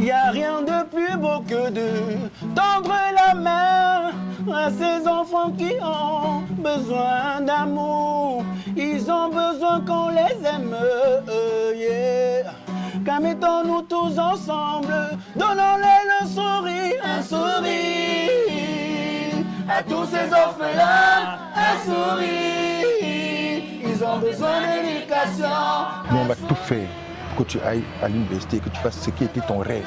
Y a rien de plus beau que de tendre la main à ces enfants qui ont besoin d'amour. Ils ont besoin qu'on les aime, yeah. Car mettons-nous tous ensemble, donnons-les le sourire, un sourire. À tous ces orphelins, un sourire. Ils ont besoin d'éducation. Nous, on va tout faire pour que tu ailles à l'université, que tu fasses ce qui était ton rêve.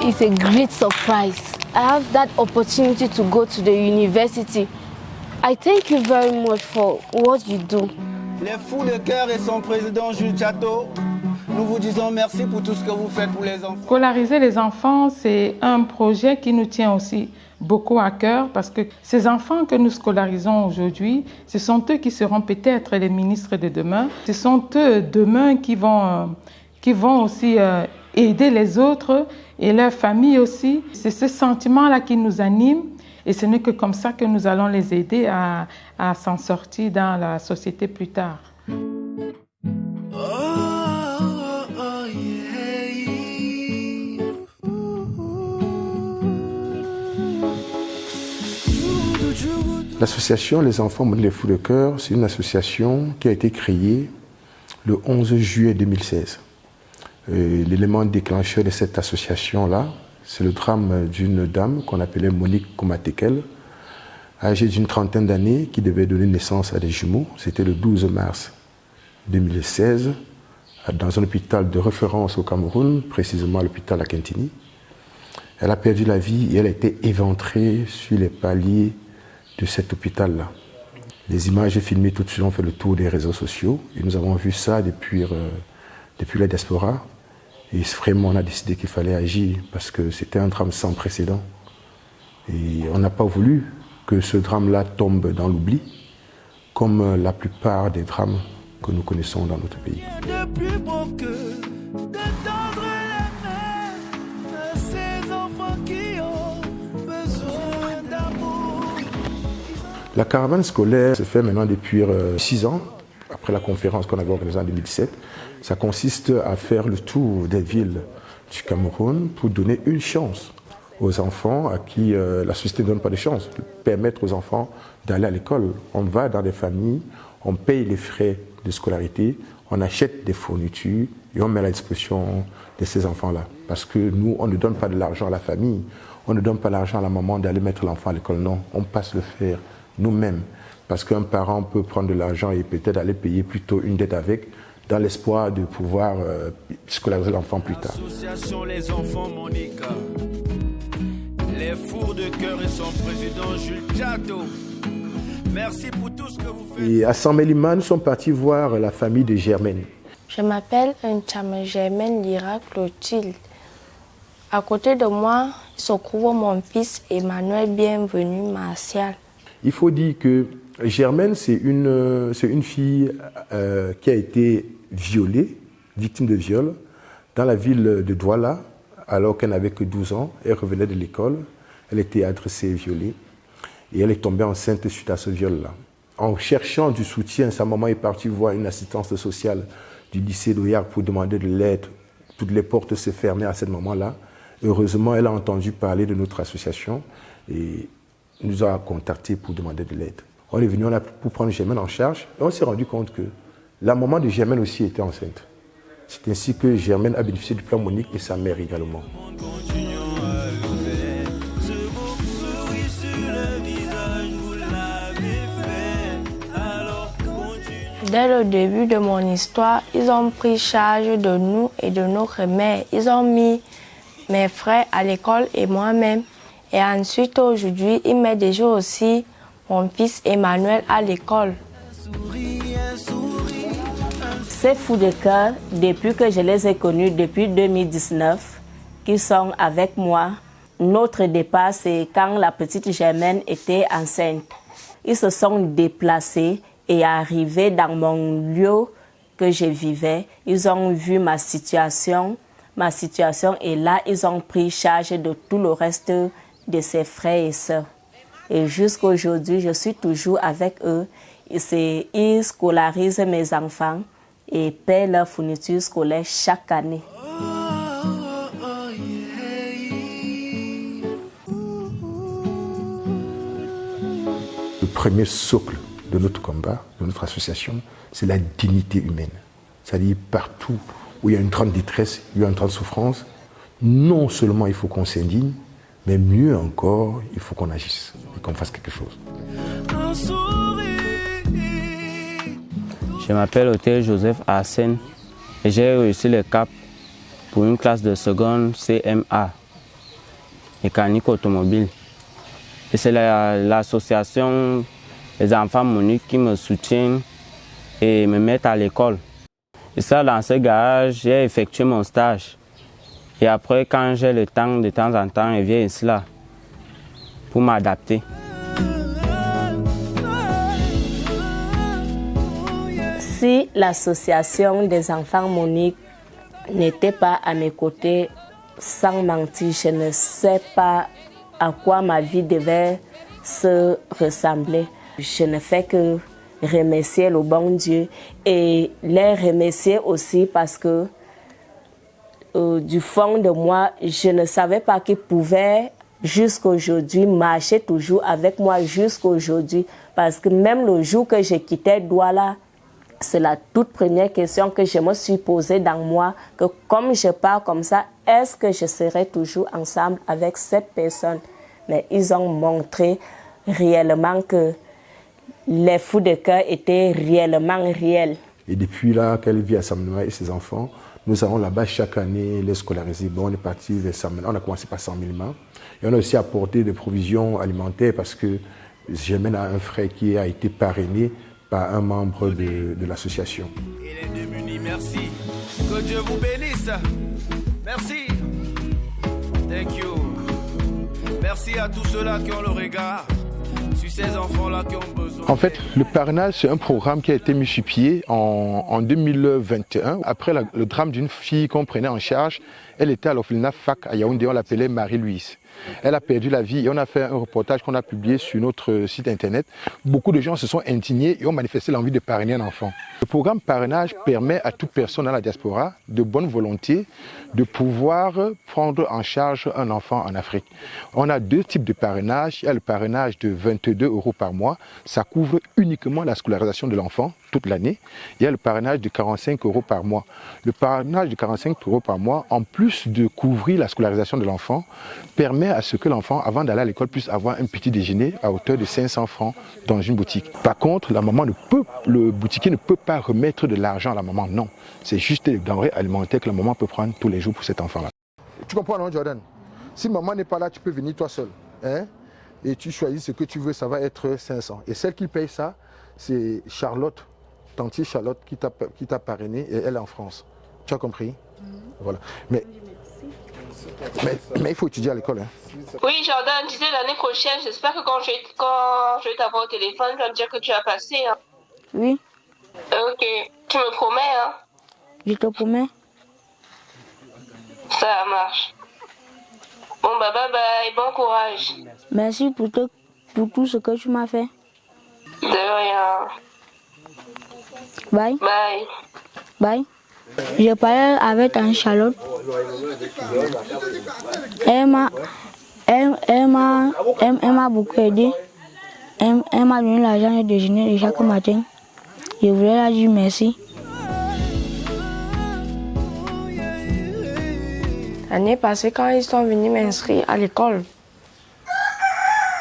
It's a great surprise. I have that opportunity to go to the university. I thank you very much for what you do. Les Fous de Cœur et son président Jules Chateau, nous vous disons merci pour tout ce que vous faites pour les enfants. Scolariser les enfants, c'est un projet qui nous tient aussi beaucoup à cœur parce que ces enfants que nous scolarisons aujourd'hui, ce sont eux qui seront peut-être les ministres de demain. Ce sont eux demain qui vont aussi aider les autres et leurs familles aussi. C'est ce sentiment-là qui nous anime et ce n'est que comme ça que nous allons les aider à s'en sortir dans la société plus tard. L'association Les Enfants Modèles Fous de Cœur, c'est une association qui a été créée le 11 juillet 2016. L'élément déclencheur de cette association-là, c'est le drame d'une dame qu'on appelait Monique Komatekel, âgée d'une trentaine d'années, qui devait donner naissance à des jumeaux. C'était le 12 mars 2016, dans un hôpital de référence au Cameroun, précisément à l'hôpital à Kintini. Elle a perdu la vie et elle a été éventrée sur les paliers de cet hôpital-là. Les images filmées tout de suite ont fait le tour des réseaux sociaux et nous avons vu ça depuis la diaspora. Et vraiment, on a décidé qu'il fallait agir parce que c'était un drame sans précédent. Et on n'a pas voulu que ce drame-là tombe dans l'oubli, comme la plupart des drames que nous connaissons dans notre pays. La caravane scolaire se fait maintenant depuis 6 ans, après la conférence qu'on avait organisée en 2017. Ça consiste à faire le tour des villes du Cameroun pour donner une chance aux enfants à qui la société ne donne pas de chance, permettre aux enfants d'aller à l'école. On va dans des familles, on paye les frais de scolarité, on achète des fournitures et on met à la disposition de ces enfants-là. Parce que nous, on ne donne pas de l'argent à la famille, on ne donne pas l'argent à la maman d'aller mettre l'enfant à l'école, non, on passe le faire nous-mêmes. Parce qu'un parent peut prendre de l'argent et peut-être aller payer plutôt une dette avec, dans l'espoir de pouvoir scolariser l'enfant plus tard. L'association Les Enfants Monica, les Fous de Cœur et son président Jules Chateau. Merci pour tout ce que vous faites. Et à Saint-Mélima, nous sommes partis voir la famille de Germaine. Je m'appelle Nchama Germaine Lira Clotilde. À côté de moi, il se trouve mon fils Emmanuel Bienvenu Martial. Il faut dire que Germaine, c'est une fille qui a été violée, victime de viol, dans la ville de Douala, alors qu'elle n'avait que 12 ans. Elle revenait de l'école, elle était agressée et violée, et elle est tombée enceinte suite à ce viol-là. En cherchant du soutien, sa maman est partie voir une assistance sociale du lycée d'Oyar pour demander de l'aide. Toutes les portes se fermaient à ce moment-là. Heureusement, elle a entendu parler de notre association et nous a contactés pour demander de l'aide. On est venu pour prendre Germaine en charge et on s'est rendu compte que la maman de Germaine aussi était enceinte. C'est ainsi que Germaine a bénéficié du plan Monique et sa mère également. Dès le début de mon histoire, ils ont pris charge de nous et de notre mère. Ils ont mis mes frères à l'école et moi-même. Et ensuite, aujourd'hui, ils mettent déjà aussi mon fils Emmanuel à l'école. Ces Fous de Cœur, depuis que je les ai connus, depuis 2019, qui sont avec moi, notre départ, c'est quand la petite Germaine était enceinte. Ils se sont déplacés et arrivés dans mon lieu que je vivais. Ils ont vu ma situation et là, ils ont pris charge de tout le reste de ses frères et sœurs. Et jusqu'à aujourd'hui, je suis toujours avec eux. Ils scolarisent mes enfants. et paient leur fourniture scolaire chaque année. Le premier socle de notre combat, de notre association, c'est la dignité humaine. C'est-à-dire partout où il y a une grande détresse, il y a une grande souffrance, non seulement il faut qu'on s'indigne, mais mieux encore, il faut qu'on agisse et qu'on fasse quelque chose. Je m'appelle Othello Joseph Arsène et j'ai réussi le CAP pour une classe de seconde CMA, mécanique automobile. Et c'est l'association des enfants Monique qui me soutiennent et me mettent à l'école. Et ça, dans ce garage, j'ai effectué mon stage. Et après, quand j'ai le temps, de temps en temps, je viens ici là pour m'adapter. Si l'association des enfants Monique n'était pas à mes côtés, sans mentir, je ne sais pas à quoi ma vie devait se ressembler. Je ne fais que remercier le bon Dieu et les remercier aussi parce que du fond de moi, je ne savais pas qu'ils pouvaient jusqu'aujourd'hui marcher toujours avec moi jusqu'aujourd'hui. Parce que même le jour que j'ai quitté Douala, c'est la toute première question que je me suis posée dans moi, que comme je pars comme ça, est-ce que je serai toujours ensemble avec cette personne? Mais ils ont montré réellement que les fous de cœur étaient réellement réels. Et depuis là qu'elle vit à Samnoa et ses enfants, nous allons là-bas chaque année les scolariser. Bon, on est parti vers Samnoa, on a commencé par 100 000 mains. Et on a aussi apporté des provisions alimentaires parce que Germaine a un frère qui a été parrainé par un membre de l'association. Et les démunis, merci. Que Dieu vous bénisse. Merci. Thank you. Merci à tous ceux-là qui ont le regard sur ces enfants-là qui ont besoin. En fait, le parrainage, c'est un programme qui a été mis sur pied en 2021. Après le drame d'une fille qu'on prenait en charge, elle était à l'orphelinat FAC à Yaoundé, on l'appelait Marie-Louise. Elle a perdu la vie et on a fait un reportage qu'on a publié sur notre site internet. Beaucoup de gens se sont indignés et ont manifesté l'envie de parrainer un enfant. Le programme parrainage permet à toute personne dans la diaspora de bonne volonté de pouvoir prendre en charge un enfant en Afrique. On a deux types de parrainage. Il y a le parrainage de 22 € par mois. Ça couvre uniquement la scolarisation de l'enfant toute l'année. Il y a le parrainage de 45 € par mois. Le parrainage de 45 € par mois, en plus de couvrir la scolarisation de l'enfant, permet à ce que l'enfant, avant d'aller à l'école, puisse avoir un petit déjeuner à hauteur de 500 francs dans une boutique. Par contre, le boutiquier ne peut pas remettre de l'argent à la maman, non. C'est juste des denrées alimentaires que la maman peut prendre tous les jours pour cet enfant-là. Tu comprends, non, Jordan? Si maman n'est pas là, tu peux venir toi seul. Hein? Et tu choisis ce que tu veux, ça va être 500. Et celle qui paye ça, c'est Charlotte, tantier Charlotte, qui t'a parrainé, et elle est en France. Tu as compris? Voilà. Mais il faut étudier à l'école. Hein. Oui, Jordan, disais l'année prochaine, j'espère que quand je vais t'avoir au téléphone, tu vas me dire que tu as passé. Hein. Oui, Ok, tu me promets, hein? je te promets. Ça marche. Bon, bah, bye bye, bon courage. Merci pour tout ce que tu m'as fait. De rien. Bye. Bye. Bye. Je parlais avec Anne Charlotte. Elle m'a beaucoup aidé. Elle m'a donné l'argent de déjeuner de chaque matin. Je voulais la dire merci. L'année passée, quand ils sont venus m'inscrire à l'école,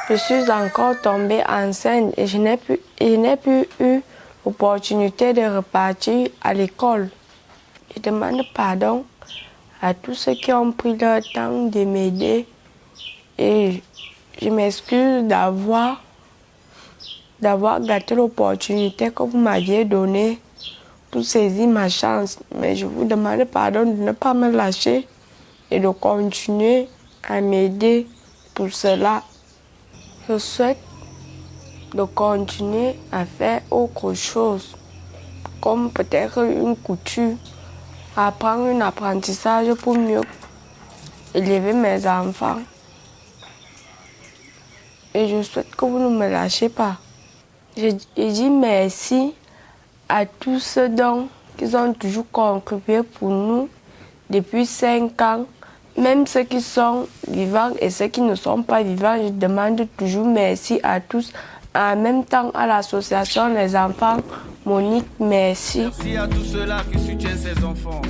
je suis encore tombée enceinte et je n'ai plus eu l'opportunité de repartir à l'école. Je demande pardon à tous ceux qui ont pris leur temps de m'aider et je m'excuse d'avoir gâté l'opportunité que vous m'aviez donnée pour saisir ma chance. Mais je vous demande pardon de ne pas me lâcher et de continuer à m'aider pour cela. Je souhaite de continuer à faire autre chose, comme peut-être une couture, apprendre un apprentissage pour mieux élever mes enfants. Et je souhaite que vous ne me lâchez pas. Je dis merci à tous ceux dont qu'ils ont toujours contribué pour nous depuis 5 ans. Même ceux qui sont vivants et ceux qui ne sont pas vivants, je demande toujours merci à tous. En même temps, à l'association Les Enfants Monique, merci. Merci à tous ceux-là qui soutiennent ces enfants.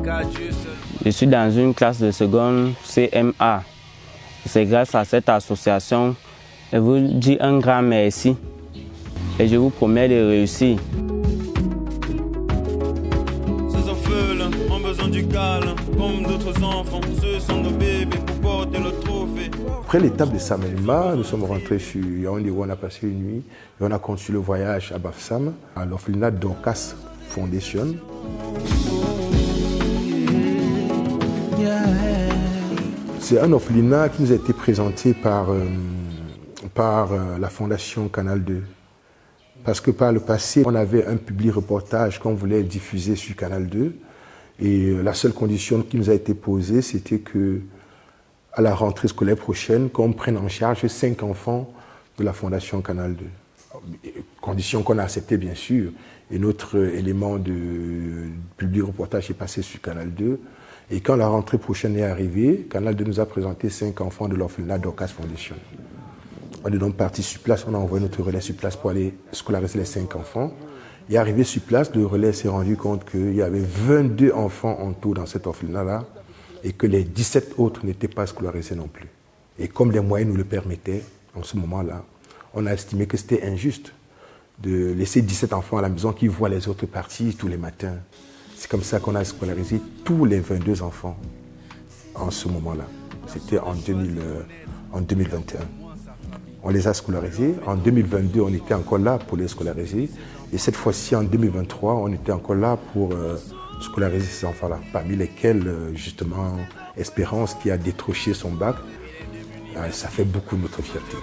Car Dieu seul. Je suis dans une classe de seconde CMA. C'est grâce à cette association. Je vous dis un grand merci et je vous promets de réussir. Ces orphelins ont besoin du câlin, comme d'autres enfants. Ce sont nos bébés pour porter le trophée. Après l'étape de Samelma, nous sommes rentrés sur Yaoundé où on a passé une nuit et on a continué le voyage à Bafsam, à l'orphelinat Dorcas Foundation. C'est un orphelinat qui nous a été présenté par la Fondation Canal 2. Parce que par le passé, on avait un public reportage qu'on voulait diffuser sur Canal 2. Et la seule condition qui nous a été posée, c'était que à la rentrée scolaire prochaine, qu'on prenne en charge 5 enfants de la Fondation Canal 2. Condition qu'on a acceptée, bien sûr. Et notre élément de public reportage est passé sur Canal 2. Et quand la rentrée prochaine est arrivée, Canal 2 nous a présenté 5 enfants de l'orphelinat Dorcas Foundation. On est donc parti sur place, on a envoyé notre relais sur place pour aller scolariser les 5 enfants. Et arrivé sur place, le relais s'est rendu compte qu'il y avait 22 enfants en tout dans cet orphelinat-là et que les 17 autres n'étaient pas scolarisés non plus. Et comme les moyens nous le permettaient, en ce moment-là, on a estimé que c'était injuste de laisser 17 enfants à la maison qui voient les autres partir tous les matins. C'est comme ça qu'on a scolarisé tous les 22 enfants en ce moment-là. C'était en 2021. On les a scolarisés. En 2022, on était encore là pour les scolariser. Et cette fois-ci, en 2023, on était encore là pour scolariser ces enfants-là. Parmi lesquels, justement, Espérance qui a décroché son bac. Ça fait beaucoup de notre fierté.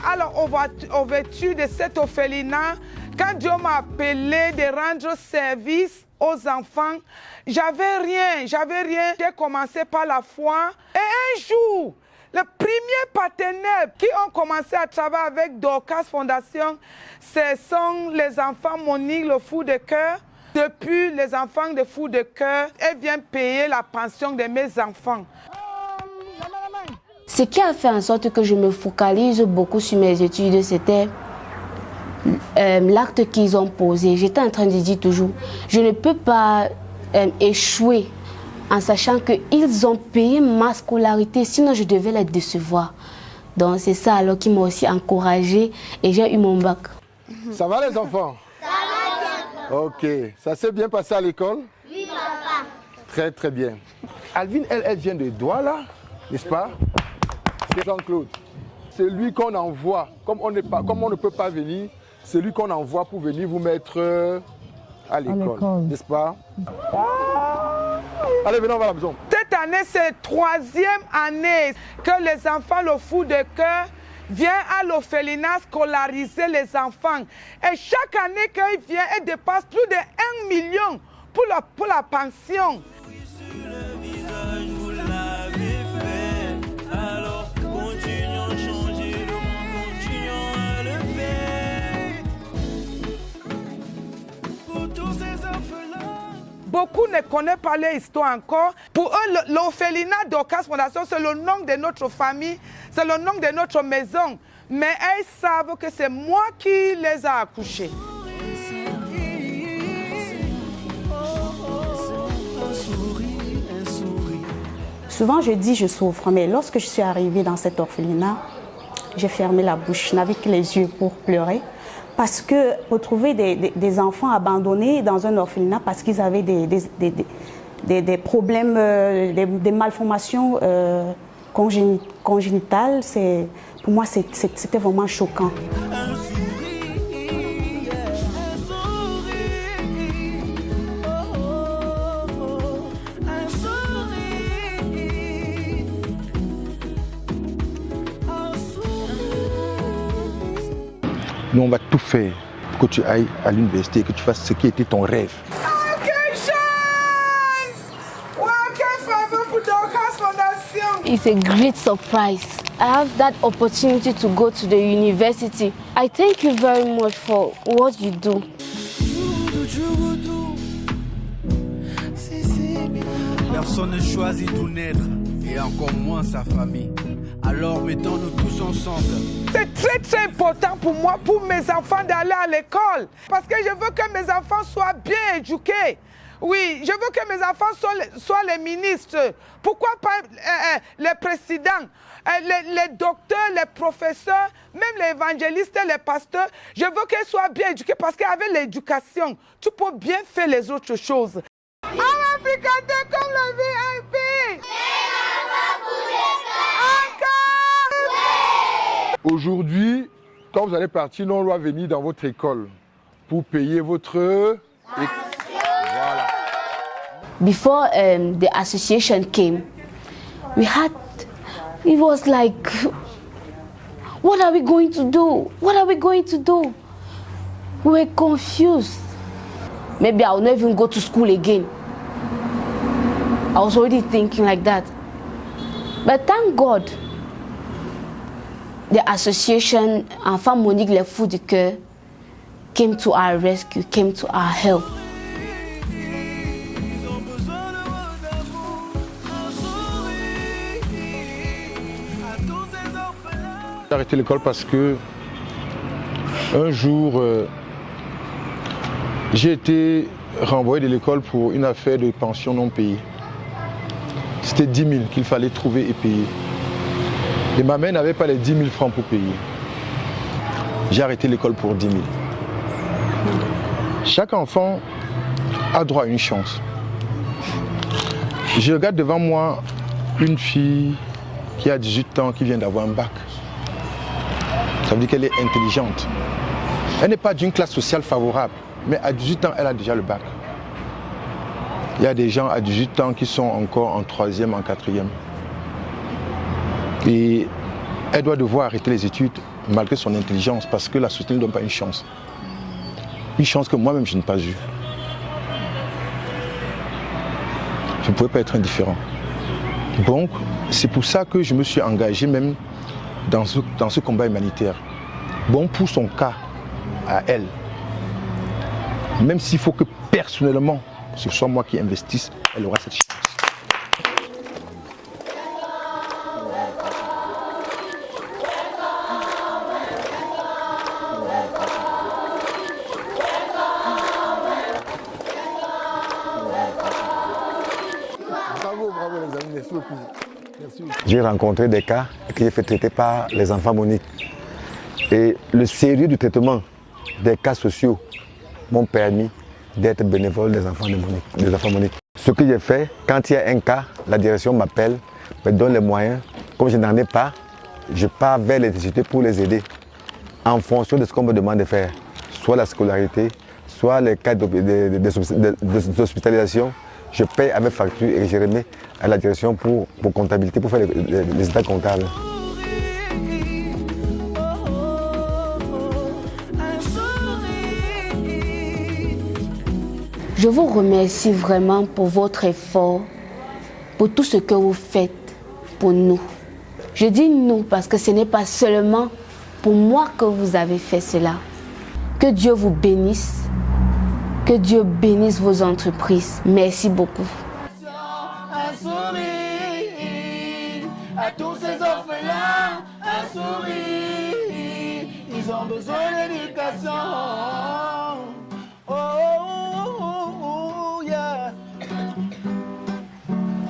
Alors, au vertu de cet orphelinat, quand Dieu m'a appelé de rendre service aux enfants, j'avais rien. J'ai commencé par la foi. Et un jour, les premiers partenaires qui ont commencé à travailler avec Dorcas Fondation, ce sont les enfants Monique, le Fou de Cœur. Depuis, les enfants de Fou de Cœur, elles viennent payer la pension de mes enfants. Ce qui a fait en sorte que je me focalise beaucoup sur mes études, c'était l'acte qu'ils ont posé. J'étais en train de dire toujours, je ne peux pas échouer en sachant qu'ils ont payé ma scolarité, sinon je devais les décevoir. Donc c'est ça alors qui m'a aussi encouragée et j'ai eu mon bac. Ça va les enfants? Ça va bien. Ok, ça s'est bien passé à l'école? Oui papa. Très très bien. Alvin, elle vient de Douala, n'est-ce pas? C'est Jean-Claude. C'est lui qu'on envoie, comme on ne peut pas venir, c'est lui qu'on envoie pour venir vous mettre à l'école, n'est-ce pas? Allez, venons, on va à la maison. Cette année, c'est la 3e année que les enfants, le Fou de Cœur, vient à l'orphelinat scolariser les enfants. Et chaque année qu'il vient, il dépasse plus de 1 million pour la pension. Beaucoup ne connaissent pas l'histoire encore. Pour eux, l'orphelinat Dorcas Fondation, c'est le nom de notre famille, c'est le nom de notre maison. Mais elles savent que c'est moi qui les ai accouchés. Souvent, je dis je souffre, mais lorsque je suis arrivée dans cet orphelinat, j'ai fermé la bouche, je n'avais que les yeux pour pleurer. Parce que retrouver des enfants abandonnés dans un orphelinat parce qu'ils avaient des problèmes, des malformations congénitales, pour moi, c'était vraiment choquant. Nous, on va tout faire pour que tu ailles à l'université et que tu fasses ce qui était ton rêve. Oh, quelle chance! Wow, quelle faveur pour Dorcas Fondation! It's a great surprise. I have that opportunity to go to the university. I thank you very much for what you do. Personne ne choisit d'où naître, et encore moins sa famille. Alors mettons-nous tous ensemble. C'est très très important pour moi, pour mes enfants d'aller à l'école. Parce que je veux que mes enfants soient bien éduqués. Oui, je veux que mes enfants soient les ministres. Pourquoi pas les présidents, les docteurs, les professeurs, même les évangélistes, les pasteurs. Je veux qu'ils soient bien éduqués parce qu'avec l'éducation, tu peux bien faire les autres choses. On va fréquenter comme le VIP. Aujourd'hui, quand vous allez partir, nous, on doit venir dans votre école pour payer votre... Voilà. Before the association came, it was like, what are we going to do? What are we going to do? We were confused. Maybe I'll not even go to school again. I was already thinking like that. But thank God, the association Enfants Monique Les Fous du Cœur came to our rescue, came to our help. J'ai arrêté l'école parce que un jour, j'ai été renvoyé de l'école pour une affaire de pension non payée. C'était 10 000 qu'il fallait trouver et payer. Et ma mère n'avait pas les 10 000 francs pour payer. J'ai arrêté l'école pour 10 000. Chaque enfant a droit à une chance. Je regarde devant moi une fille qui a 18 ans, qui vient d'avoir un bac. Ça veut dire qu'elle est intelligente. Elle n'est pas d'une classe sociale favorable, mais à 18 ans, elle a déjà le bac. Il y a des gens à 18 ans qui sont encore en 3e, en 4e. Et elle doit devoir arrêter les études malgré son intelligence parce que la société ne donne pas une chance. Une chance que moi-même je n'ai pas eue. Je ne pouvais pas être indifférent. Donc, c'est pour ça que je me suis engagé même dans ce combat humanitaire. Bon, pour son cas, à elle, même s'il faut que personnellement, ce soit moi qui investisse, elle aura cette chance. Bravo les amis, merci beaucoup. J'ai rencontré des cas qui ont fait traiter par les enfants Monique. Et le sérieux du traitement des cas sociaux m'ont permis d'être bénévole des enfants Monique. Ce que j'ai fait, quand il y a un cas, la direction m'appelle, me donne les moyens. Comme je n'en ai pas, je pars vers les sociétés pour les aider en fonction de ce qu'on me demande de faire. Soit la scolarité, soit les cas d'hospitalisation. Je paye avec facture et je remets à la direction pour comptabilité, pour faire les états comptables. Je vous remercie vraiment pour votre effort, pour tout ce que vous faites pour nous. Je dis nous parce que ce n'est pas seulement pour moi que vous avez fait cela. Que Dieu vous bénisse. Que Dieu bénisse vos entreprises. Merci beaucoup. Un sourire à tous ces orphelins, un sourire, ils ont besoin d'éducation. Oh, oh, oh, oh, yeah.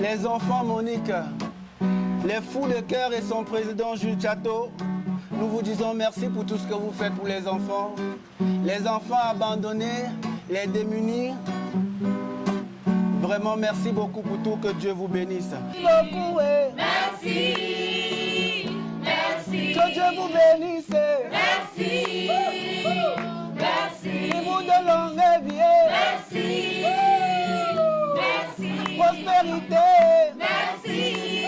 Les enfants Monique, les fous de cœur et son président Jules Chateau, nous vous disons merci pour tout ce que vous faites pour les enfants abandonnés, les démunis. Vraiment, merci beaucoup pour tout. Que Dieu vous bénisse. Beaucoup, merci. Merci. Que Dieu vous bénisse. Merci. Merci. Il vous donne longue vie. Merci. Merci. Prospérité. Merci.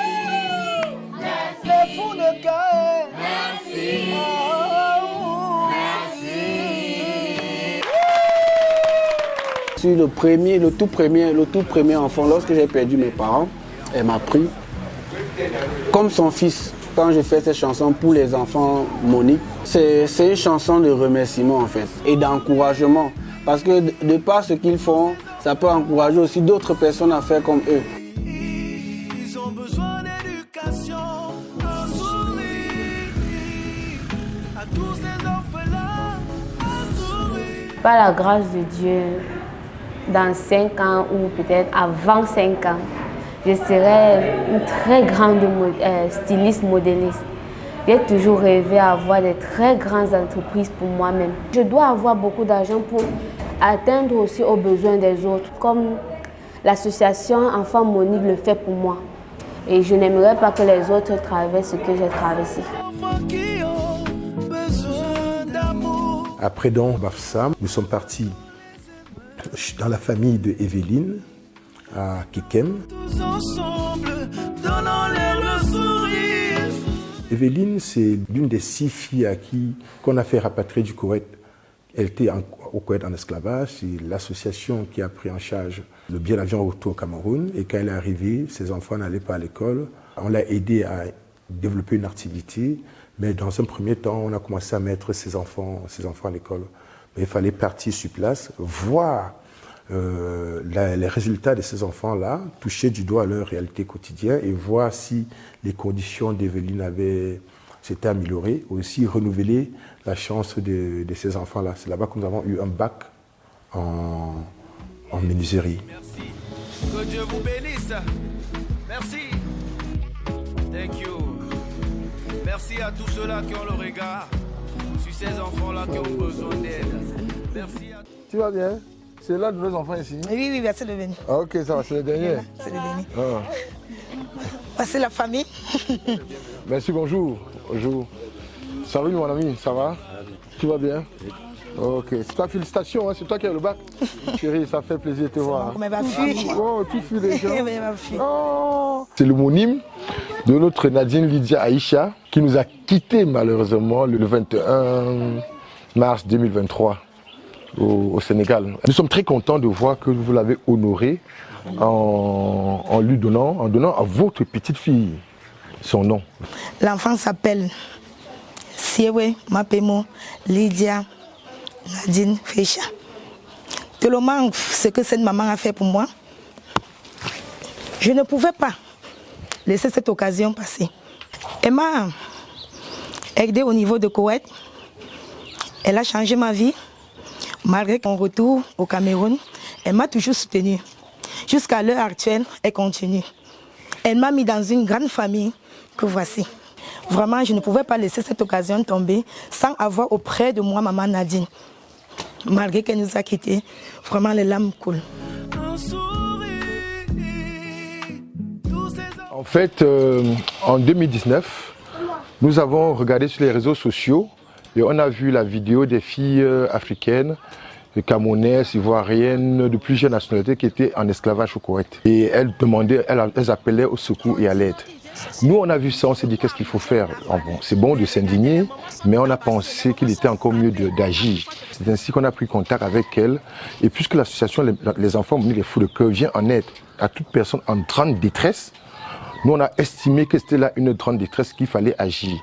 Merci. Les fous de cœur. Merci. Oh, merci. suis le tout premier enfant. Lorsque j'ai perdu mes parents, elle m'a pris comme son fils. Quand je fais cette chanson pour les enfants Monique, c'est une chanson de remerciement en fait et d'encouragement. Parce que de par ce qu'ils font, ça peut encourager aussi d'autres personnes à faire comme eux. Ils ont besoin d'éducation, un sourire à tous ces orphelins, un sourire. Par la grâce de Dieu, dans 5 ans ou peut-être avant 5 ans, je serai une très grande styliste modéliste. J'ai toujours rêvé d'avoir de très grandes entreprises pour moi-même. Je dois avoir beaucoup d'argent pour atteindre aussi aux besoins des autres, comme l'association Enfants Monique le fait pour moi. Et je n'aimerais pas que les autres traversent ce que j'ai traversé. Après donc Bafsam, nous sommes partis dans la famille de Evelyne à Kekem. Tous ensemble, donnons-leur le sourire. Evelyne, c'est l'une des 6 filles à qu'on a fait rapatrier du Koweït. Elle était au Koweït en esclavage. C'est l'association qui a pris en charge le billet d'avion retour au Cameroun. Et quand elle est arrivée, ses enfants n'allaient pas à l'école. On l'a aidée à développer une activité. Mais dans un premier temps, on a commencé à mettre ses enfants à l'école. Mais il fallait partir sur place, voir les résultats de ces enfants-là, toucher du doigt à leur réalité quotidienne et voir si les conditions d'Evelyne s'étaient améliorées, aussi renouveler la chance de ces enfants-là. C'est là-bas que nous avons eu un bac en menuiserie. Merci. Que Dieu vous bénisse. Merci. Thank you. Merci à tous ceux-là qui ont le regard sur ces enfants-là qui ont besoin d'aide. Merci à... Tu vas bien? C'est l'un de nos enfants ici? Oui, c'est le dernier. Ah, ok, ça va, c'est le dernier. C'est le dernier. Ah. C'est la famille. Merci, bonjour. Bonjour. Salut mon ami, ça va? Tu vas bien? Ok, c'est ta félicitation, hein? C'est toi qui as le bac. Chérie, ça fait plaisir de te voir. Mais ma fille. Oh, tu fuis les gens. Ma fille. Oh. C'est l'homonyme de notre Nadine Lydia Aïcha qui nous a quittés malheureusement le 21 mars 2023 au Sénégal. Nous sommes très contents de voir que vous l'avez honoré en donnant à votre petite fille son nom. L'enfant s'appelle Siewe Mapemo Lydia Nadine Fecha. Tellement ce que cette maman a fait pour moi, je ne pouvais pas laisser cette occasion passer. Elle m'a aidé au niveau de Koweït. Elle a changé ma vie. Malgré mon retour au Cameroun, elle m'a toujours soutenue. Jusqu'à l'heure actuelle, elle continue. Elle m'a mis dans une grande famille que voici. Vraiment, je ne pouvais pas laisser cette occasion tomber sans avoir auprès de moi maman Nadine. Malgré qu'elle nous a quittés, vraiment les larmes coulent. En fait, en 2019, nous avons regardé sur les réseaux sociaux et on a vu la vidéo des filles africaines, camerounaises, ivoiriennes, de plusieurs nationalités qui étaient en esclavage au Koweït. Et elles appelaient au secours et à l'aide. Nous, on a vu ça, on s'est dit qu'est-ce qu'il faut faire. Bon, c'est bon de s'indigner, mais on a pensé qu'il était encore mieux d'agir. C'est ainsi qu'on a pris contact avec elles. Et puisque l'association Les Enfants Monique les Fous de Cœur vient en aide à toute personne en grande détresse, nous, on a estimé que c'était là une grande détresse qu'il fallait agir.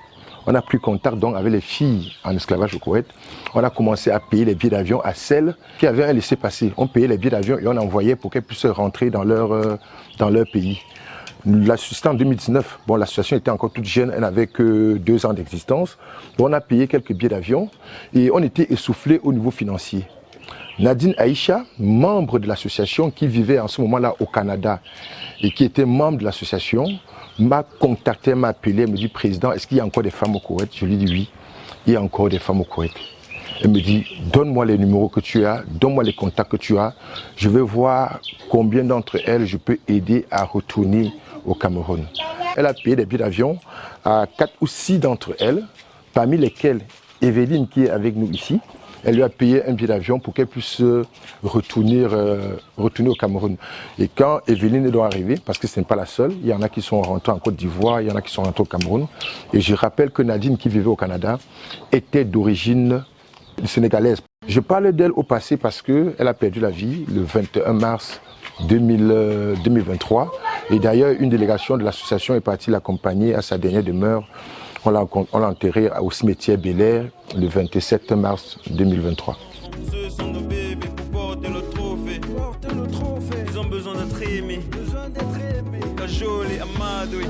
On a pris contact donc avec les filles en esclavage au Koweït. On a commencé à payer les billets d'avion à celles qui avaient un laissez-passer. On payait les billets d'avion et on envoyait pour qu'elles puissent rentrer dans leur pays. C'était en 2019. Bon, l'association était encore toute jeune, elle n'avait que 2 ans d'existence. Donc on a payé quelques billets d'avion et on était essoufflé au niveau financier. Nadine Aïcha, membre de l'association qui vivait en ce moment-là au Canada et qui était membre de l'association, m'a contacté, m'a appelé, elle me dit, président, est-ce qu'il y a encore des femmes au Koweït? Je lui dis oui, il y a encore des femmes au Koweït. Elle me dit, donne-moi les numéros que tu as, donne-moi les contacts que tu as, je vais voir combien d'entre elles je peux aider à retourner au Cameroun. Elle a payé des billets d'avion à 4 ou 6 d'entre elles, parmi lesquelles Evelyne qui est avec nous ici. Elle lui a payé un billet d'avion pour qu'elle puisse retourner au Cameroun. Et quand Evelyne doit arriver, parce que ce n'est pas la seule, il y en a qui sont rentrés en Côte d'Ivoire, il y en a qui sont rentrés au Cameroun. Et je rappelle que Nadine, qui vivait au Canada, était d'origine sénégalaise. Je parle d'elle au passé parce qu'elle a perdu la vie le 21 mars 2023. Et d'ailleurs, une délégation de l'association est partie l'accompagner à sa dernière demeure. On l'a enterrée au cimetière Bel-Air le 27 mars 2023. Ce sont nos bébés pour porter le trophée. Ils ont besoin d'être aimés. Kajoli, Amadoui.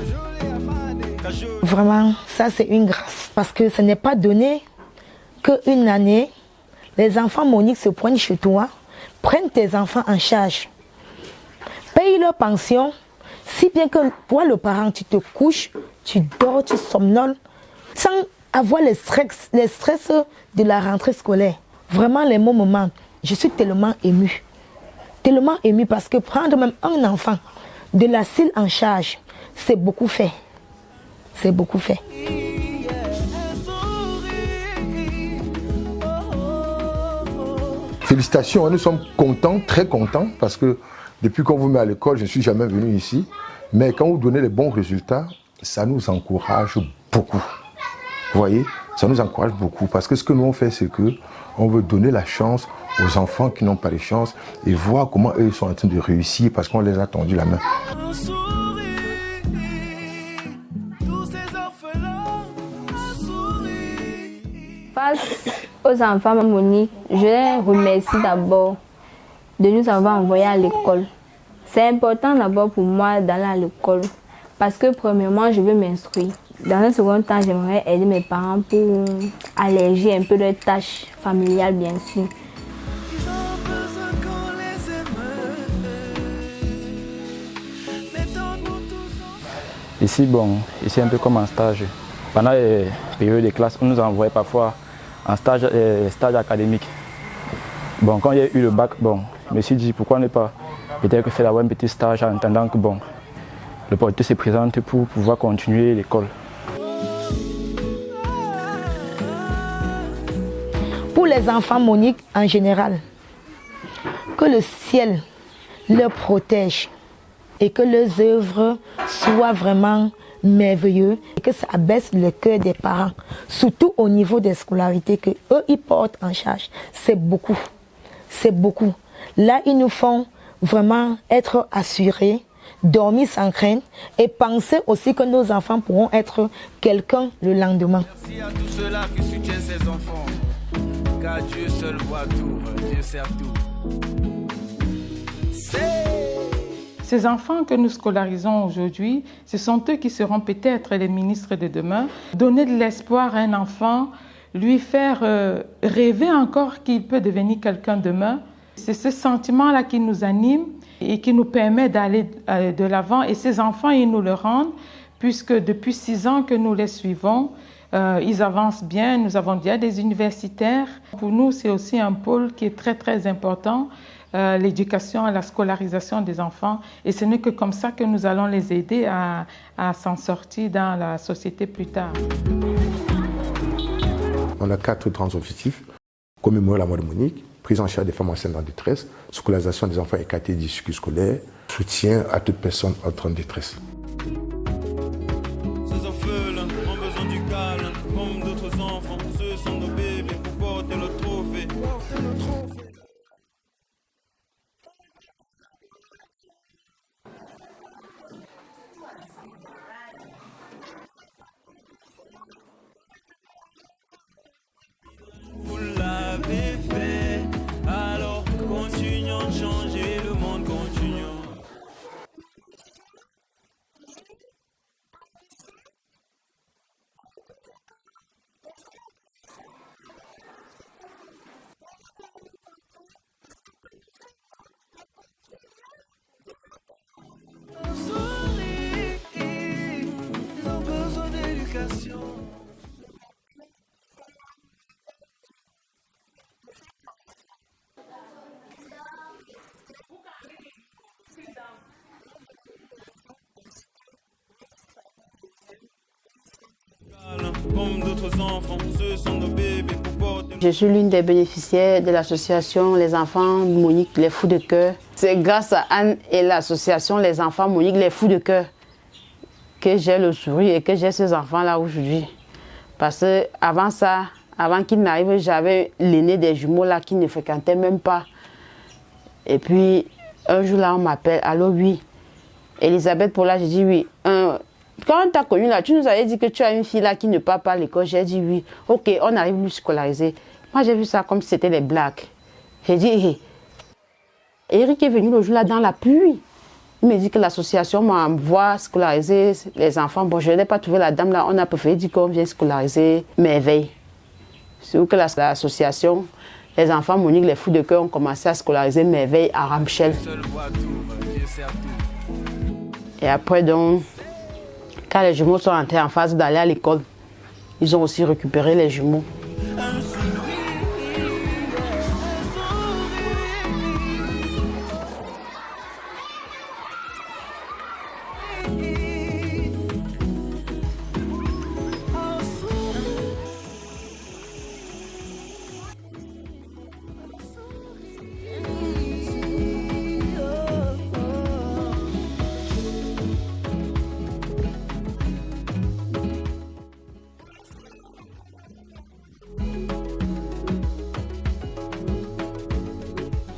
Vraiment, ça c'est une grâce parce que ce n'est pas donné qu'une année, les enfants Monique se poignent chez toi, prennent tes enfants en charge, payent leur pension, si bien que toi le parent, tu te couches, tu dors, tu somnoles, sans avoir les stress de la rentrée scolaire. Vraiment les mots me manquent. Je suis tellement émue parce que prendre même un enfant de l'asile en charge, c'est beaucoup fait. C'est beaucoup fait. Félicitations, nous sommes contents, très contents, parce que depuis qu'on vous met à l'école, je ne suis jamais venu ici. Mais quand vous donnez les bons résultats, ça nous encourage beaucoup. Vous voyez, ça nous encourage beaucoup. Parce que ce que nous on fait, c'est qu'on veut donner la chance aux enfants qui n'ont pas de chance et voir comment eux sont en train de réussir parce qu'on les a tendu la main. Face aux enfants Monique, je les remercie d'abord de nous avoir envoyés à l'école. C'est important d'abord pour moi d'aller à l'école parce que premièrement, je veux m'instruire. Dans un second temps, j'aimerais aider mes parents pour alléger un peu leurs tâches familiales, bien sûr. Ici, ici un peu comme en stage. Pendant les périodes de classe, on nous envoyait parfois en stage académique. Bon, quand il y a eu le bac, je me suis dit pourquoi ne pas peut-être faire un petit stage en attendant que l'opportunité se présente pour pouvoir continuer l'école. Pour les enfants Monique en général, que le ciel leur protège et que leurs œuvres soient vraiment merveilleuses et que ça abaisse le cœur des parents, surtout au niveau des scolarités que eux ils portent en charge. C'est beaucoup, c'est beaucoup. Là, ils nous font vraiment être assurés, dormir sans crainte et penser aussi que nos enfants pourront être quelqu'un le lendemain. Merci à tous ceux-là qui soutiennent ces enfants, car Dieu seul voit tout, Dieu sert tout. Ces enfants que nous scolarisons aujourd'hui, ce sont eux qui seront peut-être les ministres de demain. Donner de l'espoir à un enfant, lui faire rêver encore qu'il peut devenir quelqu'un demain, c'est ce sentiment-là qui nous anime et qui nous permet d'aller de l'avant. Et ces enfants, ils nous le rendent, puisque depuis 6 ans que nous les suivons, ils avancent bien. Nous avons déjà des universitaires. Pour nous, c'est aussi un pôle qui est très, très important. L'éducation et la scolarisation des enfants. Et ce n'est que comme ça que nous allons les aider à s'en sortir dans la société plus tard. On a 4 grands objectifs. Commémorer la mort de Monique, prise en charge des femmes enceintes en détresse, scolarisation des enfants écartés du circuit scolaire, soutien à toute personne en détresse. Ces orphelins ont besoin du calme, comme d'autres enfants. Ce sont nos bébés pour porter le trophée. Vous l'avez fait, alors continuons de changer le monde, continuons. Ils ont besoin d'éducation. Comme d'autres enfants, ce sont nos bébés pour porter. Je suis l'une des bénéficiaires de l'association Les Enfants Monique Les Fous de Cœur. C'est grâce à Anne et l'association Les Enfants Monique Les Fous de Cœur que j'ai le sourire et que j'ai ces enfants-là aujourd'hui. Parce qu'avant ça, Avant qu'il n'arrive, j'avais l'aîné des jumeaux là qui ne fréquentait même pas. Et puis, un jour là, on m'appelle, allô, oui. Elisabeth Paula, j'ai dit oui. Quand on t'a connu là, tu nous avais dit que tu as une fille là qui ne part pas à l'école. J'ai dit oui. Ok, on arrive lui scolariser. Moi, j'ai vu ça comme si c'était des blagues. J'ai dit, hey. Eric est venu le jour là dans la pluie. Il me dit que l'association m'envoie scolariser les enfants. Bon, je n'ai pas trouvé la dame là. On a préféré dire qu'on vient scolariser Merveille. C'est où que l'association, les enfants Monique, les fous de cœur ont commencé à scolariser Merveille à Ramchel. Et après donc, quand les jumeaux sont entrés en phase d'aller à l'école, ils ont aussi récupéré les jumeaux.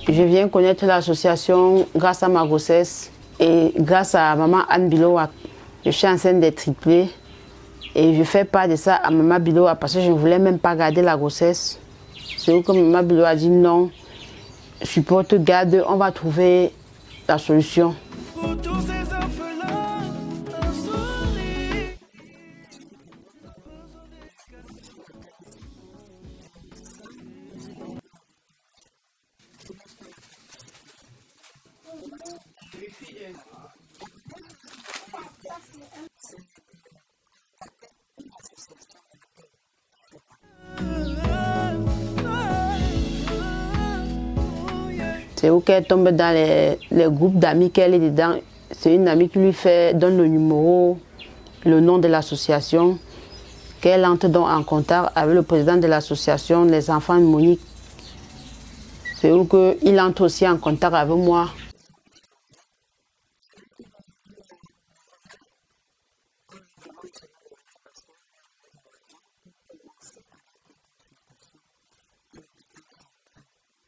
Je viens connaître l'association grâce à ma grossesse et grâce à maman Anne Bilowa. Je suis enceinte des triplés et je fais part de ça à maman Bilowa parce que je ne voulais même pas garder la grossesse. C'est où que maman Bilowa a dit non, supporte, garde, on va trouver la solution. C'est où qu'elle tombe dans les groupes d'amis qu'elle est dedans. C'est une amie qui lui donne le numéro, le nom de l'association, qu'elle entre donc en contact avec le président de l'association, les enfants de Monique. C'est où qu'il entre aussi en contact avec moi.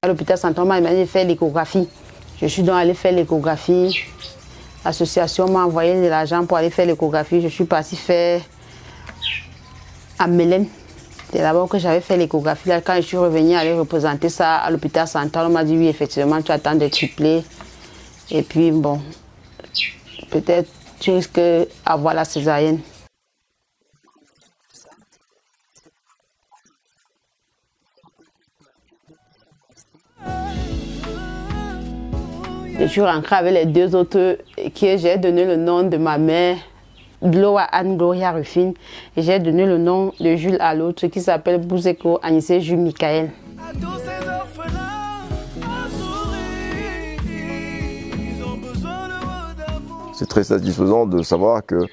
À l'hôpital Saint-Thomas, il m'a dit de faire l'échographie. Je suis donc allée faire l'échographie. L'association m'a envoyé de l'argent pour aller faire l'échographie. Je suis partie faire à Mélène. C'est là-bas que j'avais fait l'échographie. Quand je suis revenue aller représenter ça à l'hôpital central, on m'a dit oui, effectivement, tu attends de tripler. Et puis bon, peut-être tu risques d'avoir la césarienne. Je suis rentrée avec les deux autres qui j'ai donné le nom de ma mère, Gloa Anne Gloria Rufine, et j'ai donné le nom de Jules à l'autre qui s'appelle Bouzeko Anissé Jules Michael. C'est très satisfaisant de savoir que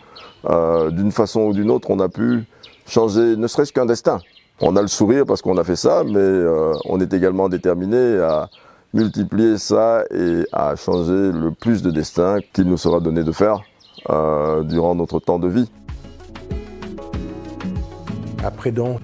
d'une façon ou d'une autre, on a pu changer ne serait-ce qu'un destin. On a le sourire parce qu'on a fait ça, mais on est également déterminé à multiplier ça et à changer le plus de destin qu'il nous sera donné de faire durant notre temps de vie. Après donc,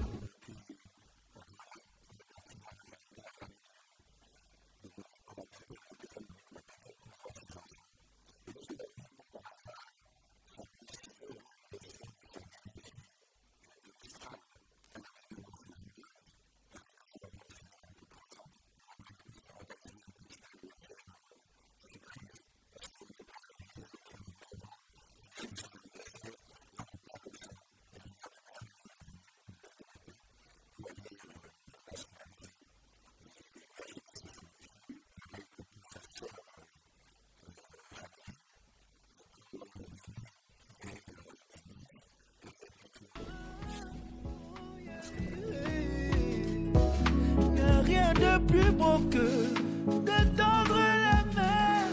plus beau que de tendre la main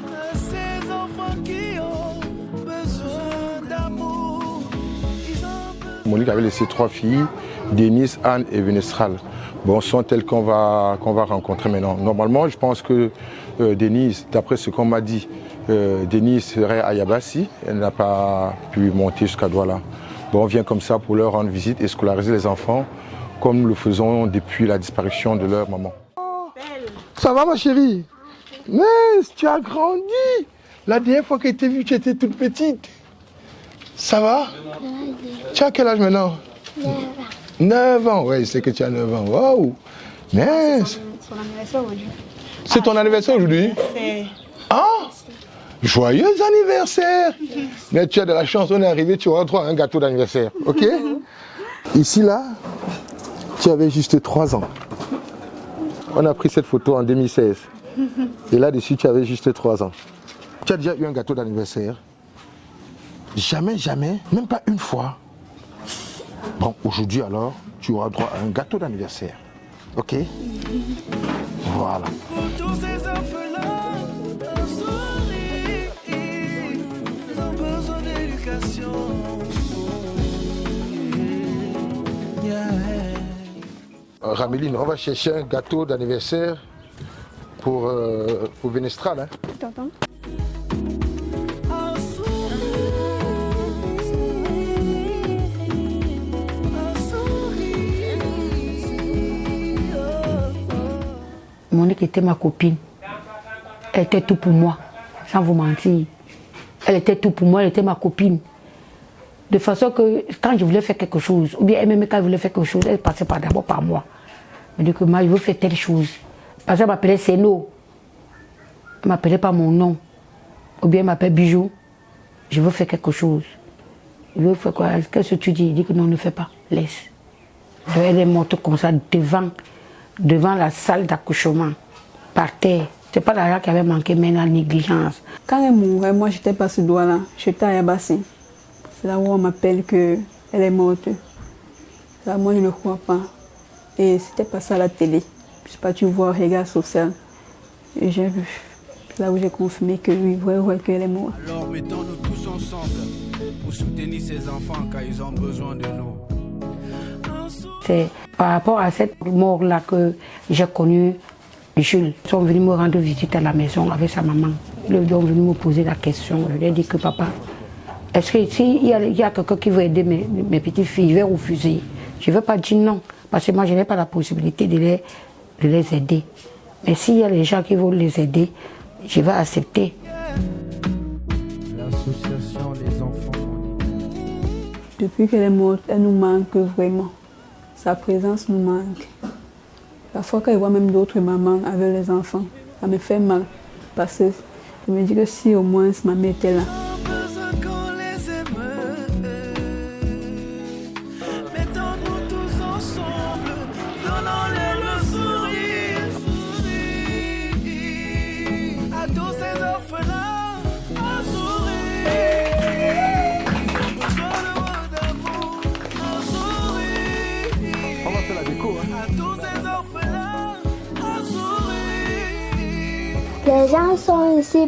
à ces enfants qui ont besoin d'amour. Monique avait laissé 3 filles, Denise, Anne et Vénestral. Bon, sont telles qu'on va rencontrer maintenant. Normalement, je pense que Denise, d'après ce qu'on m'a dit, Denise serait à Yabassi. Elle n'a pas pu monter jusqu'à Douala. Bon, on vient comme ça pour leur rendre visite et scolariser les enfants comme nous le faisons depuis la disparition de leur maman. Ça va ma chérie? Mais tu as grandi. La dernière fois que je t'ai vue, tu étais toute petite. Ça va? Tu as quel âge maintenant? 9 ans. Oui, je sais que tu as 9 ans. Waouh! Mais C'est son anniversaire aujourd'hui. c'est ton anniversaire aujourd'hui? Ah! Joyeux anniversaire! Mais tu as de la chance, on est arrivé, tu auras droit à un gâteau d'anniversaire. Ok? Ici, là, tu avais juste 3 ans. On a pris cette photo en 2016. Et là-dessus, tu avais juste 3 ans. Tu as déjà eu un gâteau d'anniversaire? Jamais, jamais, même pas une fois. Bon, aujourd'hui alors, tu auras droit à un gâteau d'anniversaire. Ok? Voilà. Tous ces orphelins, un sourire, ils ont besoin d'éducation. Raméline, on va chercher un gâteau d'anniversaire pour Vénestral. Hein? T'entends? Monique était ma copine. Elle était tout pour moi, sans vous mentir. Elle était tout pour moi, elle était ma copine. De façon que quand je voulais faire quelque chose, ou bien elle-même quand elle voulait faire quelque chose, elle passait d'abord par moi. Elle me dit que moi je veux faire telle chose. Parce qu'elle m'appelait Seno. Elle ne m'appelait pas mon nom. Ou bien elle m'appelle Bijou. Je veux faire quelque chose. Je veux faire quoi? Qu'est-ce que tu dis? Il dit que non, ne fais pas. Laisse. Donc elle est morte comme ça devant la salle d'accouchement, par terre. C'est pas l'argent qui avait manqué, mais la négligence. Quand elle mourait, moi j'étais pas ce doigt-là, j'étais à Yabassi. C'est là où on m'appelle qu'elle est morte. Là, moi je ne crois pas. Et c'était passé à la télé. Je sais pas, tu vois, regard social. Et j'ai vu. C'est là où j'ai confirmé que oui, ouais, qu'elle est morte. Alors mettons-nous tous ensemble pour soutenir ces enfants car ils ont besoin de nous. C'est par rapport à cette mort-là que j'ai connu Jules. Ils sont venus me rendre visite à la maison avec sa maman. Ils sont venus me poser la question. Je lui ai dit que papa, est-ce que s'il y a quelqu'un qui veut aider mes petites filles, je vais refuser. Je ne vais pas dire non, parce que moi je n'ai pas la possibilité de les aider. Mais s'il y a des gens qui veulent les aider, je vais accepter. L'association Les Enfants. Depuis qu'elle est morte, elle nous manque vraiment. Sa présence nous manque. Parfois, quand je vois même d'autres mamans avec les enfants, ça me fait mal. Parce que je me dis que si au moins ma mère était là. Mettons-nous tous ensemble, donnons-leur le sourire. À tous ces orphelins, un sourire. Besoin de votre amour, un sourire. On va faire la déco. Hein? À tous ces orphelins, un sourire. Les gens sont ici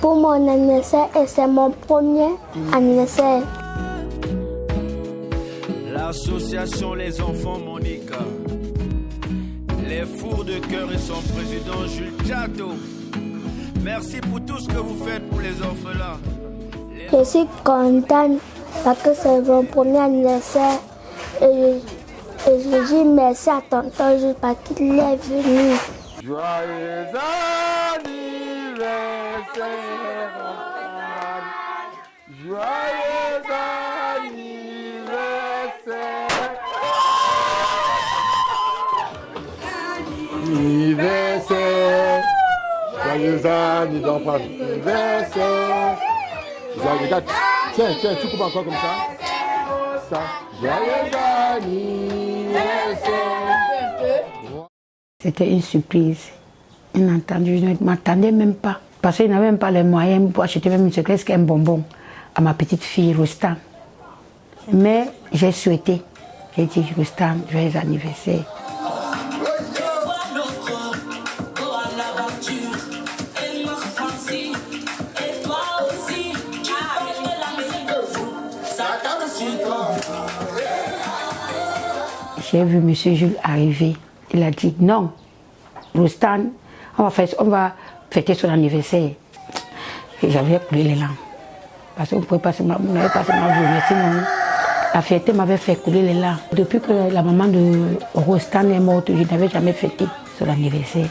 pour mon anniversaire et c'est mon premier anniversaire. L'association Les Enfants Monica, les fours de cœur et son président Jules Chateau. Merci pour tout ce que vous faites pour les orphelins. Je suis contente parce que c'est mon premier anniversaire et je dis merci à tonton Jules parce qu'il est venu. Joyeux anniversaire, joyeux anniversaire, joyeux anniversaire, regarde, tiens, tu coupes encore comme ça, joyeux anniversaire. C'était une surprise, inattendu, je ne m'attendais même pas. Parce qu'il n'avait même pas les moyens pour acheter même un bonbon à ma petite fille Rustam. Mais j'ai souhaité, j'ai dit Rustam, joyeux anniversaire. J'ai vu M. Jules arriver. Il a dit non, Rustam, on va fêter son anniversaire. Et j'avais coulé les larmes. Parce qu'on pouvait passer ma journée, sinon La fierté m'avait fait couler les larmes. Depuis que la maman de Rostan est morte, je n'avais jamais fêté son anniversaire.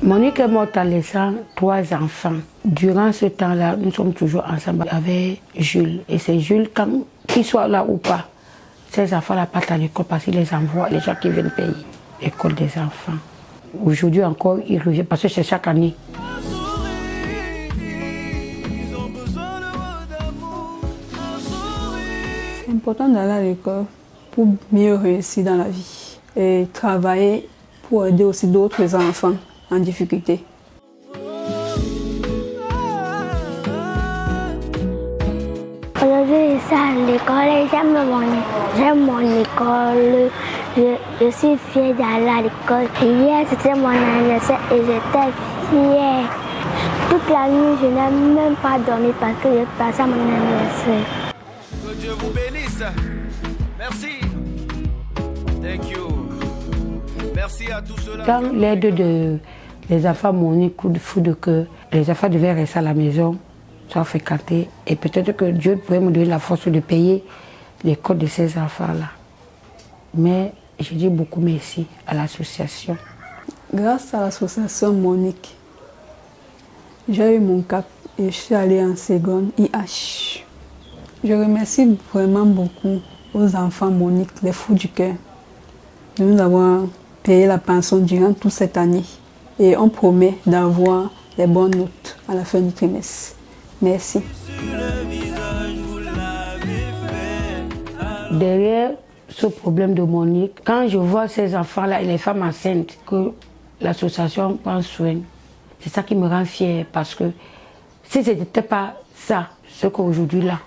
Monique est morte en laissant 3 enfants. Durant ce temps-là, nous sommes toujours ensemble avec Jules. Et c'est Jules, qu'il soit là ou pas, ces enfants-là partent à l'école parce qu'il les envoie, les gens qui viennent payer l'école des enfants. Aujourd'hui encore, il revient parce que c'est chaque année. C'est important d'aller à l'école pour mieux réussir dans la vie et travailler pour aider aussi d'autres enfants en difficulté. Aujourd'hui, je suis à l'école, j'aime mon école, je suis fière d'aller à l'école. Hier, c'était mon anniversaire et j'étais fière. Toute la nuit, je n'ai même pas dormi parce que j'ai passé mon anniversaire. Que Dieu vous bénisse. Merci. Thank you. Merci à tous ceux-là. Quand l'aide des enfants Monique coup de fou de cœur, les enfants devaient rester à la maison, sans fréquenter. Et peut-être que Dieu pouvait me donner la force de payer l'école de ces enfants-là. Mais je dis beaucoup merci à l'association. Grâce à l'association Monique, j'ai eu mon cap et je suis allée en seconde IH. Je remercie vraiment beaucoup aux enfants Monique, les fous du cœur, de nous avoir payé la pension durant toute cette année. Et on promet d'avoir les bonnes notes à la fin du trimestre. Merci. Derrière ce problème de Monique, quand je vois ces enfants-là et les femmes enceintes, que l'association prend soin, c'est ça qui me rend fière parce que si ce n'était pas ça, ce qu'aujourd'hui là,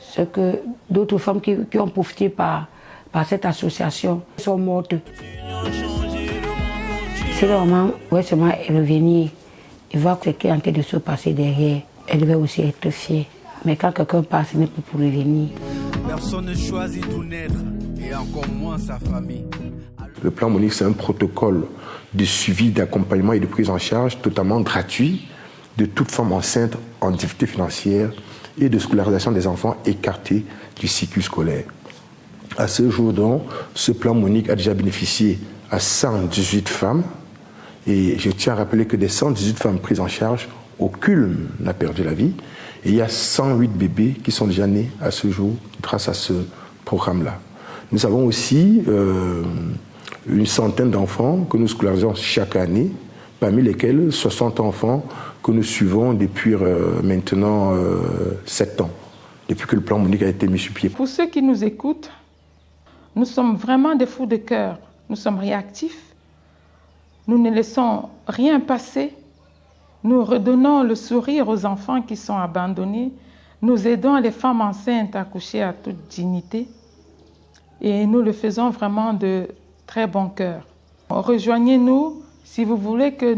ce que d'autres femmes qui ont profité par cette association sont mortes. Si la maman voulait seulement revenir et voir ce qui est en train de se passer derrière, elle devait aussi être fière. Mais quand quelqu'un passe, ce n'est pas pour revenir. Personne ne choisit d'où naître, et encore moins sa famille. Le plan Monique, c'est un protocole de suivi, d'accompagnement et de prise en charge totalement gratuit de toute femme enceinte en difficulté financière et de scolarisation des enfants écartés du cycle scolaire. À ce jour donc, ce plan Monique a déjà bénéficié à 118 femmes et je tiens à rappeler que des 118 femmes prises en charge, aucune n'a perdu la vie et il y a 108 bébés qui sont déjà nés à ce jour grâce à ce programme-là. Nous avons aussi une centaine d'enfants que nous scolarisons chaque année, parmi lesquels 60 enfants que nous suivons depuis maintenant 7 ans, depuis que le plan Monique a été mis sur pied. Pour ceux qui nous écoutent, nous sommes vraiment des fous de cœur. Nous sommes réactifs. Nous ne laissons rien passer. Nous redonnons le sourire aux enfants qui sont abandonnés. Nous aidons les femmes enceintes à accoucher à toute dignité. Et nous le faisons vraiment de très bon cœur. Rejoignez-nous si vous voulez que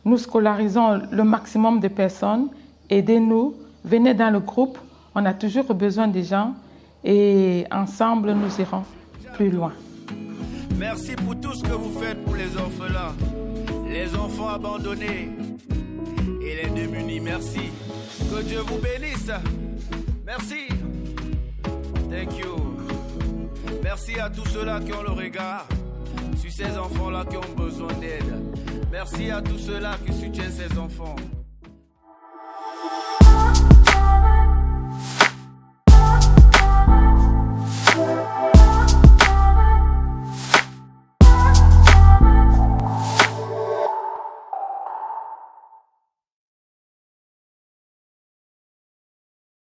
nous scolarisons le maximum de personnes. Aidez-nous, venez dans le groupe. On a toujours besoin des gens et ensemble nous irons plus loin. Merci pour tout ce que vous faites pour les orphelins, les enfants abandonnés et les démunis. Merci. Que Dieu vous bénisse. Merci. Thank you. Merci à tous ceux-là qui ont le regard sur ces enfants-là qui ont besoin d'aide. Merci à tous ceux-là qui soutiennent ces enfants.